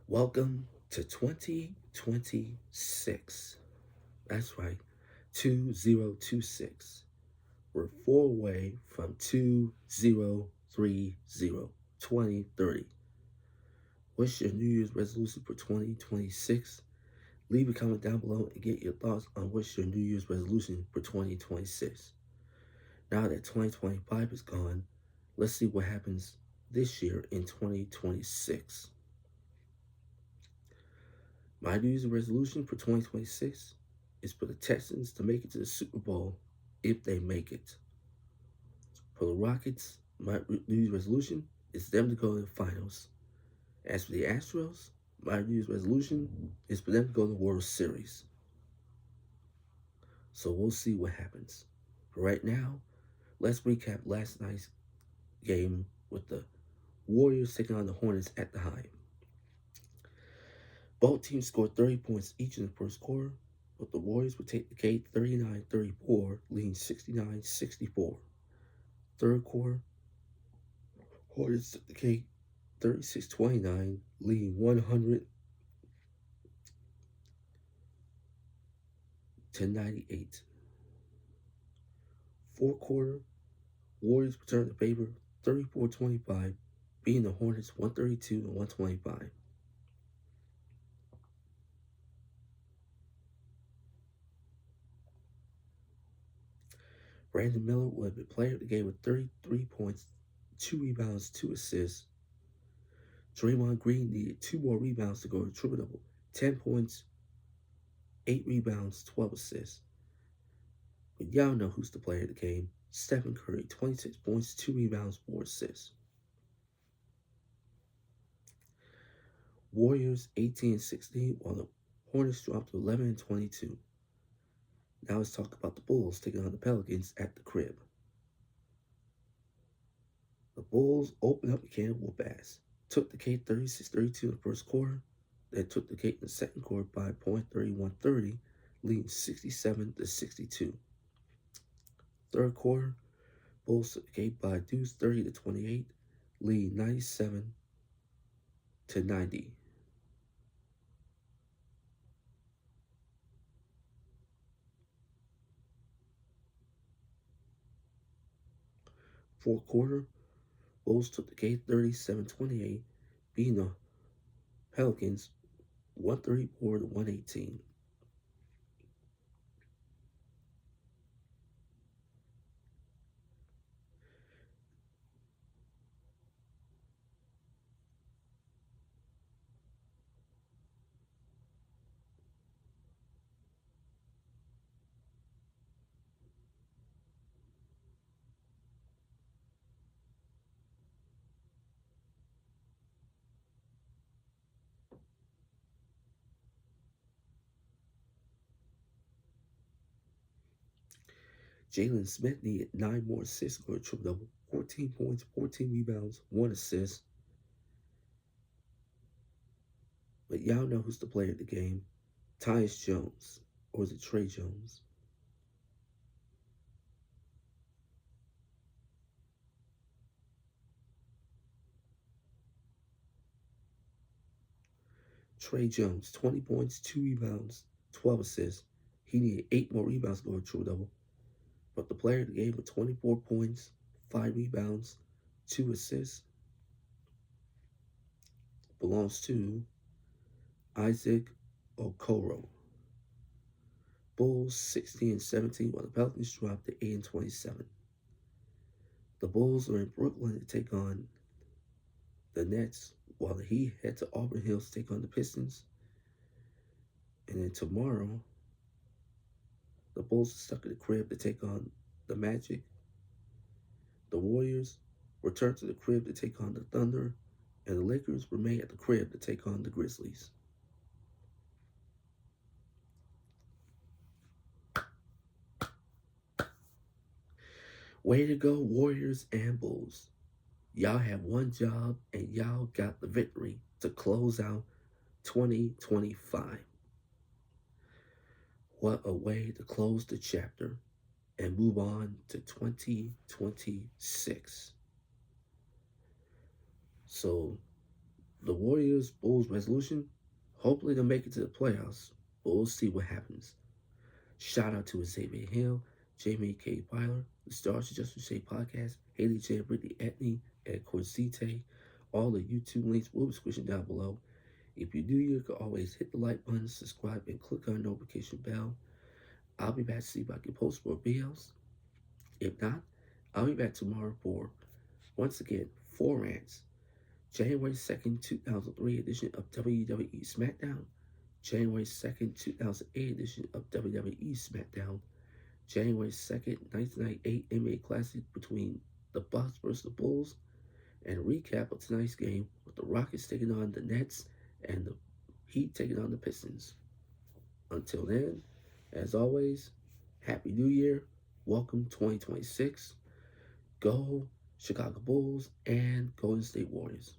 Welcome to 2026. That's right, 2026. We're 4 away from 2030, 2030. What's your New Year's resolution for 2026? Leave a comment down below and get your thoughts on what's your New Year's resolution for 2026. Now that 2025 is gone, let's see what happens this year in 2026. My New Year's resolution for 2026 is for the Texans to make it to the Super Bowl if they make it. For the Rockets, my New Year's resolution is them to go to the finals. As for the Astros, my New Year's resolution is for them to go to the World Series. So we'll see what happens. For right now, let's recap last night's game with the Warriors taking on the Hornets at the Hive. Both teams scored 30 points each in the first quarter, but the Warriors would take the cake 39-34, leading 69-64. Third quarter, Hornets took the cake 36-29, leading 100-98. Fourth quarter, Warriors returned the favor 34-25, beating the Hornets 132-125. Brandon Miller would have been player of the game with 33 points, 2 rebounds, 2 assists. Draymond Green needed 2 more rebounds to go to triple-double. 10 points, 8 rebounds, 12 assists. But y'all know who's the player of the game. Stephen Curry, 26 points, 2 rebounds, 4 assists. Warriors 18-16, while the Hornets dropped to 11-22. Now let's talk about the Bulls taking on the Pelicans at the crib. The Bulls opened up a can of whoop ass. Took the cake 36-32 in the first quarter, then took the cake in the second quarter by a point 31-30, leading 67-62. Third quarter, Bulls took the cake by a deuce 30-28, leading 97-90. Fourth quarter, Bulls took the cake 37-28, beating the Pelicans 134-118. Jalen Smith needed 9 more assists for a triple-double, 14 points, 14 rebounds, 1 assist. But y'all know who's the player of the game. Tyus Jones, or is it Trey Jones? Trey Jones, 20 points, 2 rebounds, 12 assists. He needed 8 more rebounds to go a triple-double. But the player of the game with 24 points, 5 rebounds, 2 assists belongs to Isaac Okoro. Bulls 16-17, while the Pelicans dropped to 8-27. The Bulls are in Brooklyn to take on the Nets, while the Heat head to Auburn Hills to take on the Pistons. And then tomorrow, the Bulls are stuck at the crib to take on the Magic. The Warriors return to the crib to take on the Thunder, and the Lakers remain at the crib to take on the Grizzlies. Way to go, Warriors and Bulls. Y'all have one job, and y'all got the victory to close out 2025. What a way to close the chapter and move on to 2026. So the Warriors Bulls resolution? Hopefully they'll make it to the playoffs, but we'll see what happens. Shout out to Xavier Hill, Jaime K. Byler, the Stars Just to Say podcast, Hailie, Jade, Brittany, Ednie, and of course ZTAY. All the YouTube links will be squishing down below. If you're new, you can always hit the like button, subscribe, and click on the notification bell. I'll be back to see if I can post more videos. If not, I'll be back tomorrow for, once again, 4 rants. January 2nd, 2003 edition of WWE SmackDown. January 2nd, 2008 edition of WWE SmackDown. January 2nd, 1998 NBA Classic between the Bucks versus the Bulls. And a recap of tonight's game with the Rockets taking on the Nets and the Heat taking on the Pistons. Until then, as always, Happy New Year. Welcome 2026. Go Chicago Bulls and Golden State Warriors.